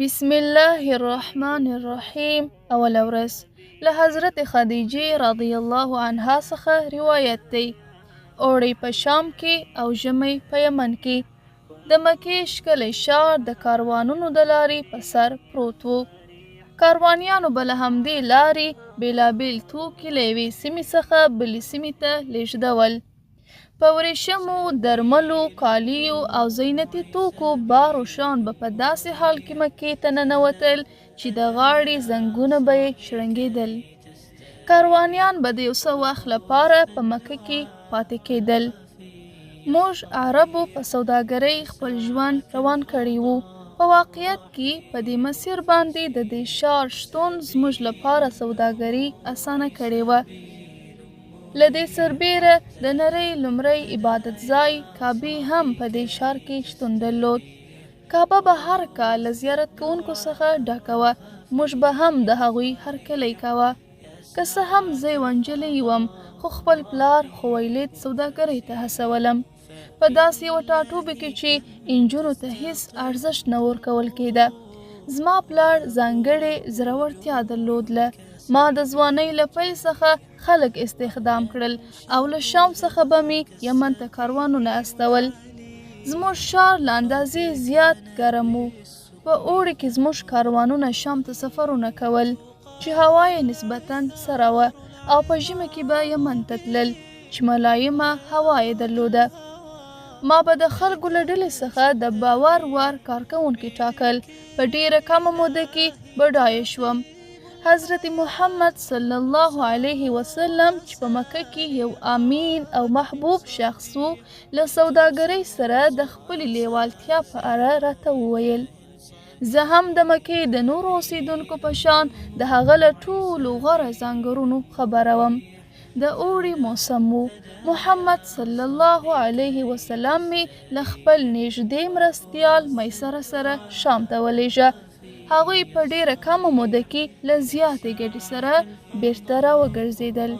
بسم الله الرحمن الرحیم. اوله ورځ له حضرت خدیجې رضی الله عنها څخه روایت دی. اوړی په شام کې او ژمی په یمن کې د مکې ښکلی ښار د کاروانونو د لارې په سر پروت و. کاروانیانو به له همدې لارې بېلابېل توکي له یوې سیمې څخه بلې سیمې ته لیږدول. په ورېښمو، درملو، کالیو او زینتي توکو بار و شان به په داسې حال کې مکې ته ننوتل چې د غاړې زنګونه به یې شړنګېدل. کاروانیان به د یو څه وخت لپاره په مکه کې پاتې کېدل. موږ عربو په سوداګرۍ خپل ژوند روان کړی وو. په واقعیت کې په دې مسیر باندې د دې ښار شتون زموږ لپاره سوداګري اسانه کړې وه. له دې سربیره د نړۍ لومړی عبادت ځای کعبې هم په دې ښار کې شتون درلود. کعبه به هر کال له زیارت کوونکو څخه ډکه وه. موږ به هم د هغوی هرکلی کوه. که څه هم زه یوه نجلۍ وم، خو خپل پلار خویلید سوداګرۍ ته هڅولم. په داسې یوه ټاټوبي کې چې انجونو ته هیڅ ارزښت نه ورکول کېده. زما پلار ځانګړې زړورتیا درلودله. ما د ځوانۍ له پیل څخه خلک استخدام کړل او له شام څخه به مې یمن ته کاروانونه استول. زموږ ښار له اندازې زیات ګرم و. په اوړي کې زموږ کاروانونه شام ته سفرونه کول چې هوا یې نسبتاً سړه وه، او په ژمي کې به یمن ته تلل چې ملایمه هوا یې درلوده. ما به د خلکو له ډلې څخه د باور وړ کارکوونکي ټاکل. په ډیره کمه موده کې بډایه شوم. حضرت محمد صلی الله علیه وسلم چې په مکه کې یو امین او محبوب شخص و، له سوداګرۍ سره د خپلې لیوالتیا په اړه راته وویل. زه هم د مکې د نورو اوسیدونکو په شان د هغه له ټولو غوره ځانګړنو خبره وم. د اوړي موسم و. محمد صلی الله علیه وسلم مې له خپل نږدې مرستیال میسره سره شام ته ولېږه. هغوی په ډیره کمه موده کې له زیاتې ګټې سره بیرته راوګرځېدل.